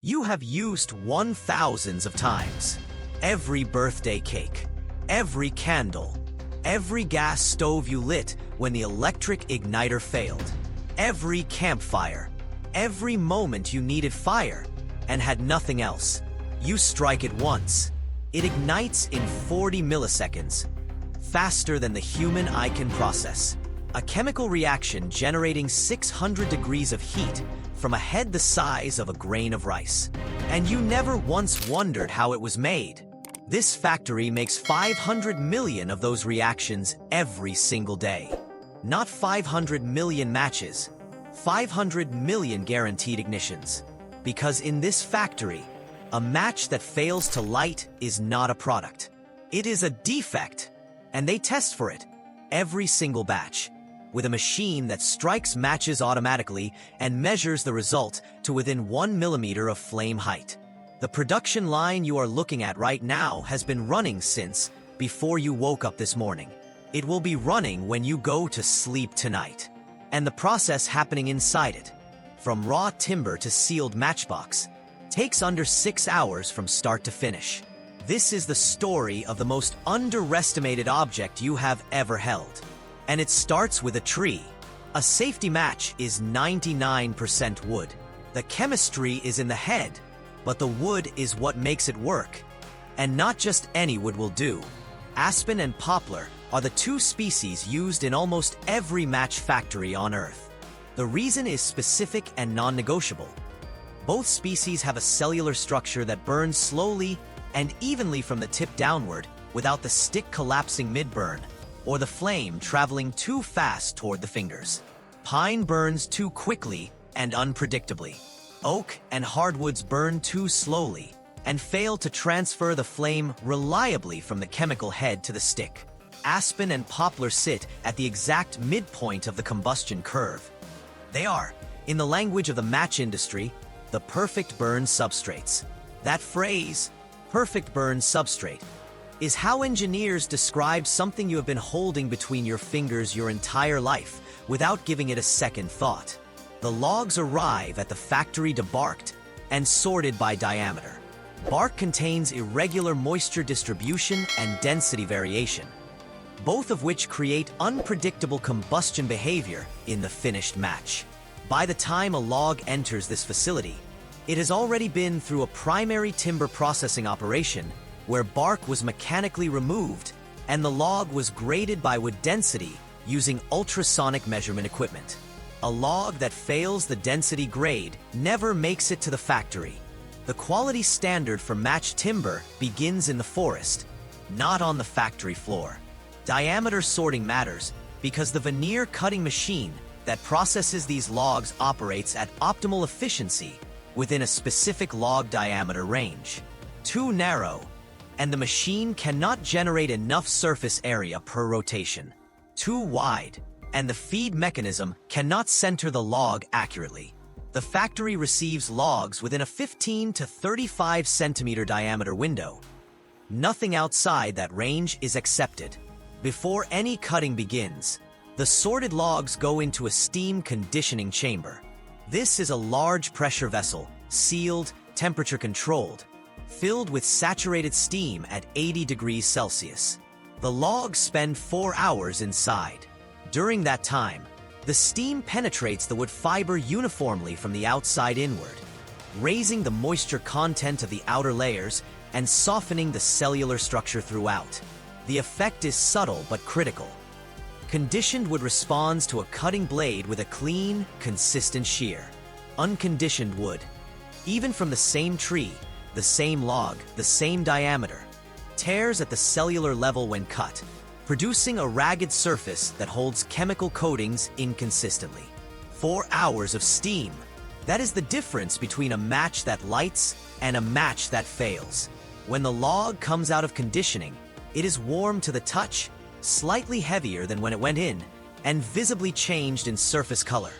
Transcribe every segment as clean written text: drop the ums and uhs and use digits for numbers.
You have used one thousands of times. Every birthday cake, every candle, every gas stove you lit when the electric igniter failed, every campfire, every moment you needed fire and had nothing else. You strike it once. It ignites in 40 milliseconds, faster than the human eye can process. A chemical reaction generating 600 degrees of heat from a head the size of a grain of rice. And you never once wondered how it was made. This factory makes 500 million of those reactions every single day. Not 500 million matches, 500 million guaranteed ignitions. Because in this factory, a match that fails to light is not a product. It is a defect, and they test for it every single batch, with a machine that strikes matches automatically and measures the result to within 1 millimeter of flame height. The production line you are looking at right now has been running since before you woke up this morning. It will be running when you go to sleep tonight. And the process happening inside it, from raw timber to sealed matchbox, takes under 6 hours from start to finish. This is the story of the most underestimated object you have ever held. And it starts with a tree. A safety match is 99% wood. The chemistry is in the head, but the wood is what makes it work. And not just any wood will do. Aspen and poplar are the two species used in almost every match factory on Earth. The reason is specific and non-negotiable. Both species have a cellular structure that burns slowly and evenly from the tip downward without the stick collapsing mid-burn, or the flame traveling too fast toward the fingers. Pine burns too quickly and unpredictably. Oak and hardwoods burn too slowly and fail to transfer the flame reliably from the chemical head to the stick. Aspen and poplar sit at the exact midpoint of the combustion curve. They are, in the language of the match industry, the perfect burn substrates. That phrase, perfect burn substrate, is how engineers describe something you have been holding between your fingers your entire life without giving it a second thought. The logs arrive at the factory debarked and sorted by diameter. Bark contains irregular moisture distribution and density variation, both of which create unpredictable combustion behavior in the finished match. By the time a log enters this facility, it has already been through a primary timber processing operation where bark was mechanically removed and the log was graded by wood density using ultrasonic measurement equipment. A log that fails the density grade never makes it to the factory. The quality standard for match timber begins in the forest, not on the factory floor. Diameter sorting matters because the veneer cutting machine that processes these logs operates at optimal efficiency within a specific log diameter range. Too narrow, and the machine cannot generate enough surface area per rotation. Too wide, and the feed mechanism cannot center the log accurately. The factory receives logs within a 15 to 35 centimeter diameter window. Nothing outside that range is accepted. Before any cutting begins, the sorted logs go into a steam conditioning chamber. This is a large pressure vessel, sealed, temperature controlled, filled with saturated steam at 80 degrees Celsius. The logs spend 4 hours inside. During that time, the steam penetrates the wood fiber uniformly from the outside inward, raising the moisture content of the outer layers and softening the cellular structure throughout. The effect is subtle but critical. Conditioned wood responds to a cutting blade with a clean, consistent shear. Unconditioned wood, even from the same tree, the same log, the same diameter, tears at the cellular level when cut, producing a ragged surface that holds chemical coatings inconsistently. 4 hours of steam. That is the difference between a match that lights and a match that fails. When the log comes out of conditioning, it is warm to the touch, slightly heavier than when it went in, and visibly changed in surface color.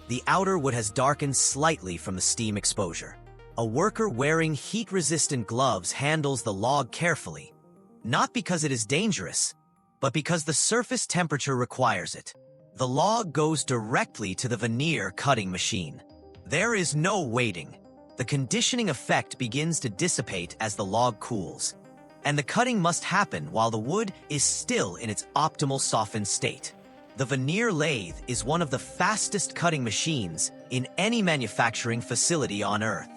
The outer wood has darkened slightly from the steam exposure. A worker wearing heat-resistant gloves handles the log carefully, not because it is dangerous, but because the surface temperature requires it. The log goes directly to the veneer cutting machine. There is no waiting. The conditioning effect begins to dissipate as the log cools, and the cutting must happen while the wood is still in its optimal softened state. The veneer lathe is one of the fastest cutting machines in any manufacturing facility on Earth.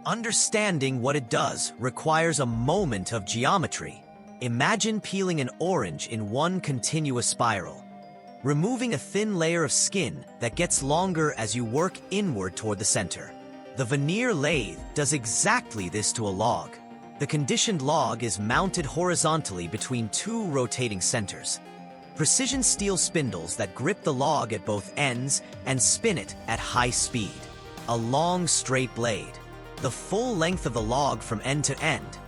Understanding what it does requires a moment of geometry. Imagine peeling an orange in one continuous spiral, removing a thin layer of skin that gets longer as you work inward toward the center. The veneer lathe does exactly this to a log. The conditioned log is mounted horizontally between two rotating centers. Precision steel spindles that grip the log at both ends and spin it at high speed. A long, straight blade, the full length of the log from end to end,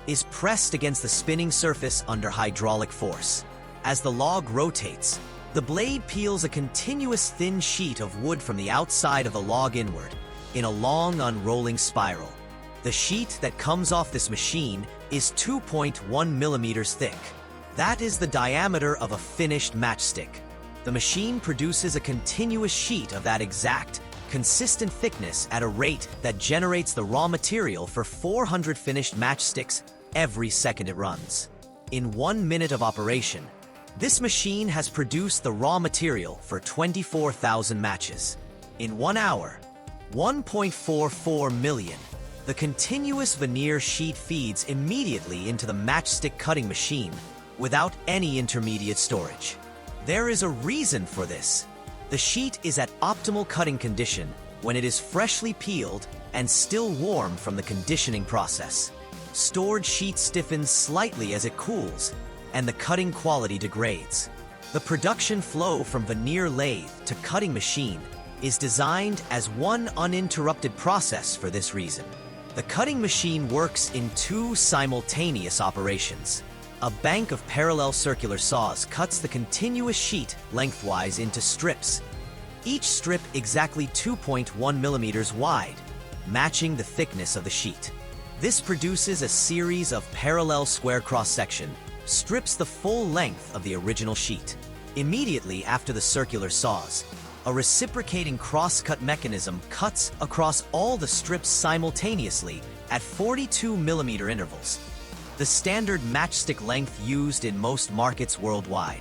is pressed against the spinning surface under hydraulic force. As the log rotates, the blade peels a continuous thin sheet of wood from the outside of the log inward, in a long, unrolling spiral. The sheet that comes off this machine is 2.1 millimeters thick. That is the diameter of a finished matchstick. The machine produces a continuous sheet of that exact, consistent thickness at a rate that generates the raw material for 400 finished matchsticks every second it runs. In 1 minute of operation, this machine has produced the raw material for 24,000 matches. In 1 hour, 1.44 million. The continuous veneer sheet feeds immediately into the matchstick cutting machine without any intermediate storage. There is a reason for this. The sheet is at optimal cutting condition when it is freshly peeled and still warm from the conditioning process. Stored sheet stiffens slightly as it cools, and the cutting quality degrades. The production flow from veneer lathe to cutting machine is designed as one uninterrupted process for this reason. The cutting machine works in two simultaneous operations. A bank of parallel circular saws cuts the continuous sheet lengthwise into strips, each strip exactly 2.1 millimeters wide, matching the thickness of the sheet. This produces a series of parallel square cross-section strips the full length of the original sheet. Immediately after the circular saws, a reciprocating cross-cut mechanism cuts across all the strips simultaneously at 42 millimeter intervals, the standard matchstick length used in most markets worldwide.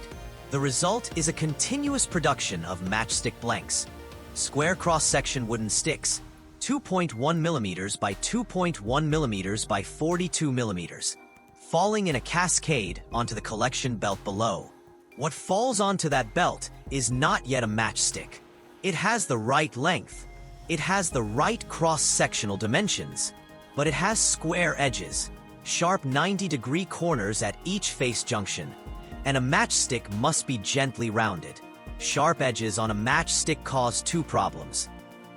The result is a continuous production of matchstick blanks, square cross-section wooden sticks, 2.1 millimeters by 2.1 millimeters by 42 millimeters, falling in a cascade onto the collection belt below. What falls onto that belt is not yet a matchstick. It has the right length, it has the right cross-sectional dimensions, but it has square edges, sharp 90-degree corners at each face junction, and a matchstick must be gently rounded. Sharp edges on a matchstick cause two problems.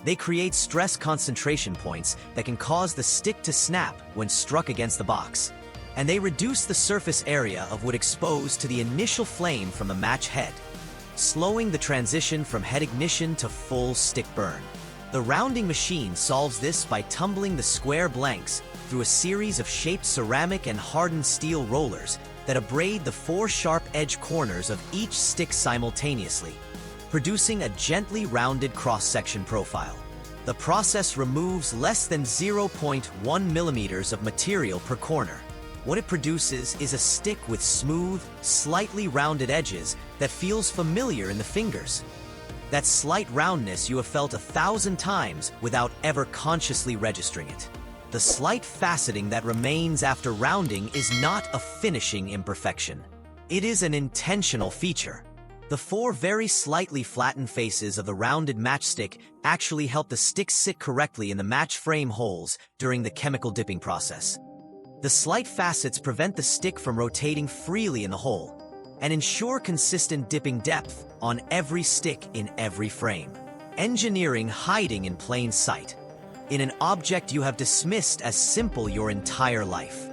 They create stress concentration points that can cause the stick to snap when struck against the box, and they reduce the surface area of wood exposed to the initial flame from the match head, slowing the transition from head ignition to full stick burn. The rounding machine solves this by tumbling the square blanks through a series of shaped ceramic and hardened steel rollers that abrade the four sharp edge corners of each stick simultaneously, producing a gently rounded cross-section profile. The process removes less than 0.1 millimeters of material per corner. What it produces is a stick with smooth, slightly rounded edges that feels familiar in the fingers. That slight roundness you have felt 1,000 times without ever consciously registering it. The slight faceting that remains after rounding is not a finishing imperfection. It is an intentional feature. The four very slightly flattened faces of the rounded matchstick actually help the stick sit correctly in the match frame holes during the chemical dipping process. The slight facets prevent the stick from rotating freely in the hole and ensure consistent dipping depth on every stick in every frame. Engineering hiding in plain sight, in an object you have dismissed as simple your entire life.